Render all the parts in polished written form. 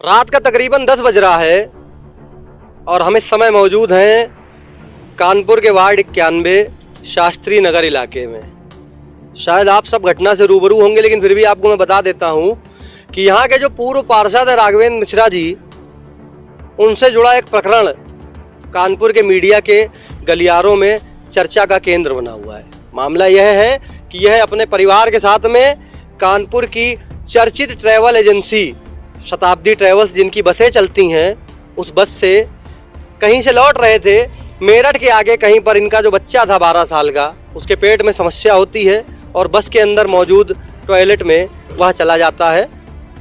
रात का तकरीबन 10 बज रहा है और हम इस समय मौजूद हैं कानपुर के वार्ड 91 शास्त्री नगर इलाके में। शायद आप सब घटना से रूबरू होंगे, लेकिन फिर भी आपको मैं बता देता हूं कि यहाँ के जो पूर्व पार्षद है राघवेंद्र मिश्रा जी, उनसे जुड़ा एक प्रकरण कानपुर के मीडिया के गलियारों में चर्चा का केंद्र बना हुआ है। मामला यह है कि यह अपने परिवार के साथ में कानपुर की चर्चित ट्रैवल एजेंसी शताब्दी ट्रैवल्स, जिनकी बसें चलती हैं, उस बस से कहीं से लौट रहे थे। मेरठ के आगे कहीं पर इनका जो बच्चा था 12 साल का, उसके पेट में समस्या होती है और बस के अंदर मौजूद टॉयलेट में वह चला जाता है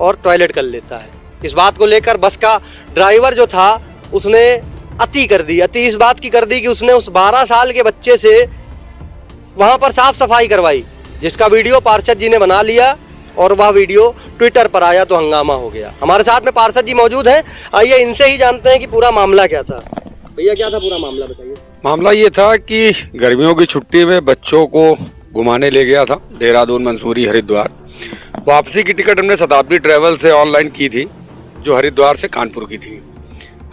और टॉयलेट कर लेता है। इस बात को लेकर बस का ड्राइवर जो था उसने अति कर दी। अति इस बात की कर दी कि उसने उस 12 साल के बच्चे से वहाँ पर साफ सफाई करवाई, जिसका वीडियो पार्षद जी ने बना लिया और वह वीडियो ट्विटर पर आया तो हंगामा हो गया। हमारे साथ में पार्षद जी मौजूद हैं, आइए इनसे ही जानते हैं कि पूरा मामला क्या था। भैया क्या था पूरा मामला, बताइए। मामला ये था कि गर्मियों की छुट्टी में बच्चों को घुमाने ले गया था देहरादून, मंसूरी, हरिद्वार। वापसी की टिकट हमने शताब्दी ट्रैवल से ऑनलाइन की थी, जो हरिद्वार से कानपुर की थी।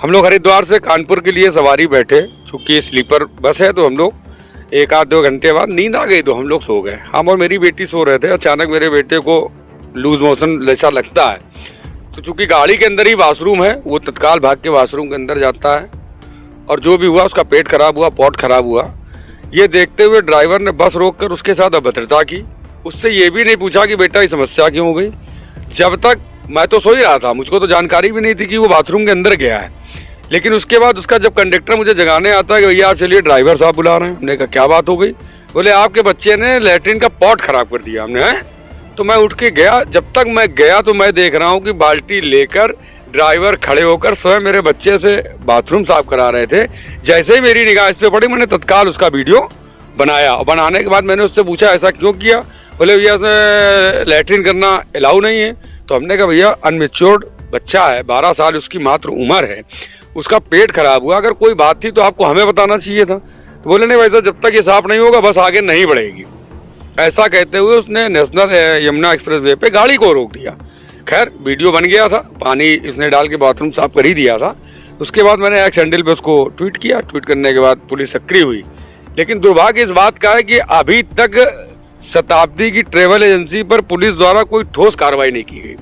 हम लोग हरिद्वार से कानपुर के लिए सवारी बैठे, चूँकि स्लीपर बस है तो हम लोग 1-2 घंटे बाद नींद आ गई तो हम लोग सो गए। हम और मेरी बेटी सो रहे थे। अचानक मेरे बेटे को लूज मोशन जैसा लगता है, तो चूंकि गाड़ी के अंदर ही वॉशरूम है, वो तत्काल भाग के वॉशरूम के अंदर जाता है और जो भी हुआ, उसका पेट खराब हुआ, पॉट खराब हुआ। ये देखते हुए ड्राइवर ने बस रोककर उसके साथ अभद्रता की। उससे ये भी नहीं पूछा कि बेटा ये समस्या क्यों हो गई। जब तक मैं तो सो ही रहा था, मुझको तो जानकारी भी नहीं थी कि वो बाथरूम के अंदर गया है। लेकिन उसके बाद उसका जब कंडक्टर मुझे जगाने आता है कि भैया आप चलिए, ड्राइवर साहब बुला रहे हैं। हमने कहा क्या बात हो गई? बोले आपके बच्चे ने लैट्रिन का पॉट खराब कर दिया। हमने हैं? तो मैं उठ के गया। जब तक मैं गया तो मैं देख रहा हूँ कि बाल्टी लेकर ड्राइवर खड़े होकर स्वयं मेरे बच्चे से बाथरूम साफ करा रहे थे। जैसे ही मेरी निगाह इस पे पड़ी, मैंने तत्काल उसका वीडियो बनाया और बनाने के बाद मैंने उससे पूछा ऐसा क्यों किया। बोले भैया उसमें लैट्रिन करना अलाउ नहीं है। तो हमने कहा भैया अनमेच्योर्ड बच्चा है, 12 साल उसकी मात्र उम्र है, उसका पेट खराब हुआ, अगर कोई बात थी तो आपको हमें बताना चाहिए था। तो बोले नहीं वैसा, जब तक ये साफ नहीं होगा बस आगे नहीं बढ़ेगी। ऐसा कहते हुए उसने नेशनल यमुना एक्सप्रेस वे पे गाड़ी को रोक दिया। खैर वीडियो बन गया था, पानी इसने डाल के बाथरूम साफ कर ही दिया था। उसके बाद मैंने एक्स हैंडल पे उसको ट्वीट किया। ट्वीट करने के बाद पुलिस सक्रिय हुई। लेकिन दुर्भाग्य इस बात का है कि अभी तक शताब्दी की ट्रेवल एजेंसी पर पुलिस द्वारा कोई ठोस कार्रवाई नहीं की गई।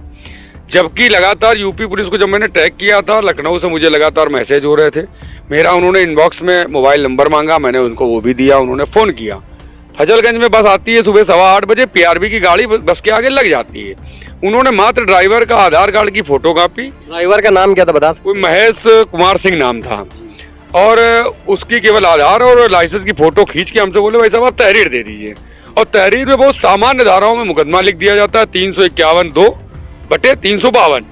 जबकि लगातार यूपी पुलिस को जब मैंने ट्रैक किया था, लखनऊ से मुझे लगातार मैसेज हो रहे थे मेरा। उन्होंने इनबॉक्स में मोबाइल नंबर मांगा, मैंने उनको वो भी दिया। उन्होंने फ़ोन किया। फजलगंज में बस आती है सुबह 8:15 बजे, पीआरबी की गाड़ी बस के आगे लग जाती है। उन्होंने मात्र ड्राइवर का आधार कार्ड की फोटो कॉपी, ड्राइवर का नाम क्या था बता? कोई महेश कुमार सिंह नाम था, और उसकी केवल आधार और लाइसेंस की फोटो खींच के हमसे बोले भाई साहब आप तहरीर दे दीजिए। और तहरीर में बहुत सामान्य धाराओं में मुकदमा लिख दिया जाता है, 351(2)/352।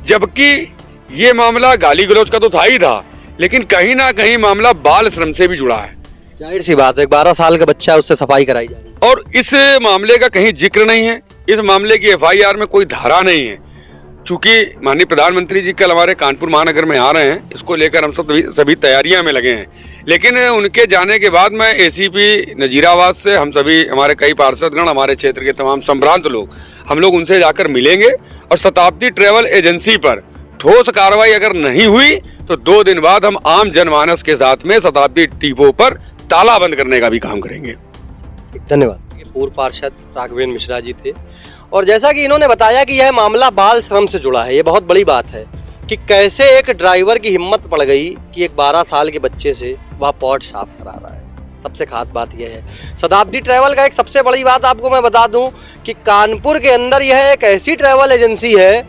जबकि ये मामला गाली गलौज का तो था ही था, लेकिन कहीं ना कहीं मामला बाल श्रम से भी जुड़ा है। जाहिर सी बात है, 12 साल का बच्चा है, उससे सफाई कराई जा रही है। और इस मामले का कहीं जिक्र नहीं है। इस मामले की एफआईआर में कोई धारा नहीं है। चूंकि माननीय प्रधानमंत्री जी कल हमारे कानपुर महानगर में आ रहे हैं, इसको लेकर हम सभी तैयारियां में लगे हैं। लेकिन उनके जाने के बाद मैं एसीपी नजीराबाद से, हम सभी, हमारे कई पार्षदगण, हमारे क्षेत्र के तमाम संभ्रांत लोग, हम लोग उनसे जाकर मिलेंगे और शताब्दी ट्रैवल एजेंसी पर ठोस कार्रवाई अगर नहीं हुई तो 2 दिन बाद हम आम जनमानस के साथ में शताब्दी डिपो पर ताला बंद करने का भी काम करेंगे। धन्यवाद। पूर्व पार्षद राघवेंद्र मिश्रा जी थे और जैसा कि इन्होंने बताया कि यह मामला बाल श्रम से जुड़ा है। ये बहुत बड़ी बात है कि कैसे एक ड्राइवर की हिम्मत पड़ गई कि एक 12 साल के बच्चे से वह पॉट साफ करा रहा है। सबसे खास बात यह है शताब्दी ट्रैवल का एक सबसे बड़ी बात आपको मैं बता दूं कि कानपुर के अंदर यह एक ऐसी ट्रैवल एजेंसी है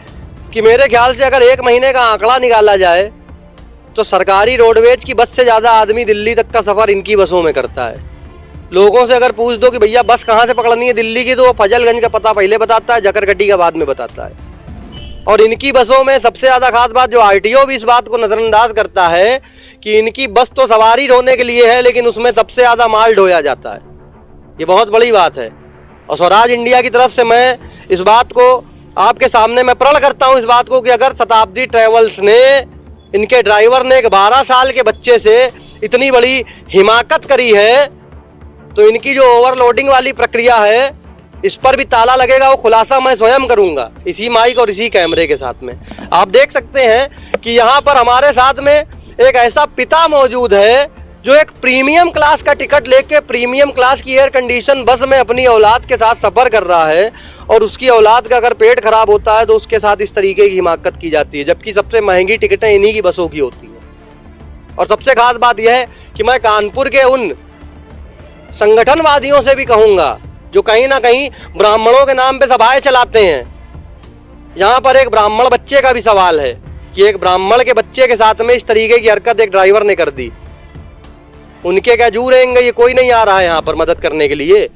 कि मेरे ख्याल से अगर 1 महीने का आंकड़ा निकाला जाए तो सरकारी रोडवेज की बस से ज़्यादा आदमी दिल्ली तक का सफ़र इनकी बसों में करता है। लोगों से अगर पूछ दो कि भैया बस कहाँ से पकड़नी है दिल्ली की, तो वो फजलगंज का पता पहले बताता है, जकरगट्टी का बाद में बताता है। और इनकी बसों में सबसे ज़्यादा खास बात, जो आरटीओ भी इस बात को नज़रअंदाज करता है कि इनकी बस तो सवारी ढोने के लिए है, लेकिन उसमें सबसे ज़्यादा माल ढोया जाता है। ये बहुत बड़ी बात है और स्वराज इंडिया की तरफ से मैं इस बात को आपके सामने मैं प्रण करता हूँ इस बात को कि अगर शताब्दी ट्रैवल्स ने, इनके ड्राइवर ने एक 12 साल के बच्चे से इतनी बड़ी हिमाकत करी है, तो इनकी जो ओवरलोडिंग वाली प्रक्रिया है इस पर भी ताला लगेगा, वो खुलासा मैं स्वयं करूंगा इसी माइक और इसी कैमरे के साथ में। आप देख सकते हैं कि यहाँ पर हमारे साथ में एक ऐसा पिता मौजूद है जो एक प्रीमियम क्लास का टिकट लेके प्रीमियम क्लास की एयर कंडीशन बस में अपनी औलाद के साथ सफ़र कर रहा है, और उसकी औलाद का अगर पेट खराब होता है तो उसके साथ इस तरीके की हिमाकत की जाती है, जबकि सबसे महंगी टिकटें इन्हीं की बसों की होती हैं। और सबसे खास बात यह है कि मैं कानपुर के उन संगठनवादियों से भी कहूँगा जो कहीं ना कहीं ब्राह्मणों के नाम पे सभाएं चलाते हैं। यहाँ पर एक ब्राह्मण बच्चे का भी सवाल है कि एक ब्राह्मण के बच्चे के साथ में इस तरीके की हरकत एक ड्राइवर ने कर दी, उनके क्या जू रहेंगे? ये कोई नहीं आ रहा है यहाँ पर मदद करने के लिए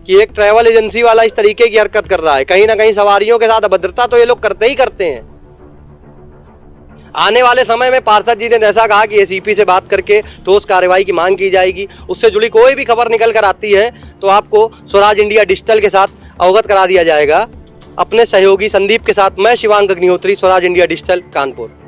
कि एक ट्रैवल एजेंसी वाला इस तरीके की हरकत कर रहा है। कहीं ना कहीं सवारियों के साथ अभद्रता तो ये लोग करते ही करते हैं। आने वाले समय में पार्षद जी ने जैसा कहा कि एसीपी से बात करके ठोस कार्रवाई की मांग की जाएगी, उससे जुड़ी कोई भी खबर निकल कर आती है तो आपको स्वराज इंडिया डिजिटल के साथ अवगत करा दिया जाएगा। अपने सहयोगी संदीप के साथ मैं शिवांक अग्निहोत्री, स्वराज इंडिया डिजिटल, कानपुर।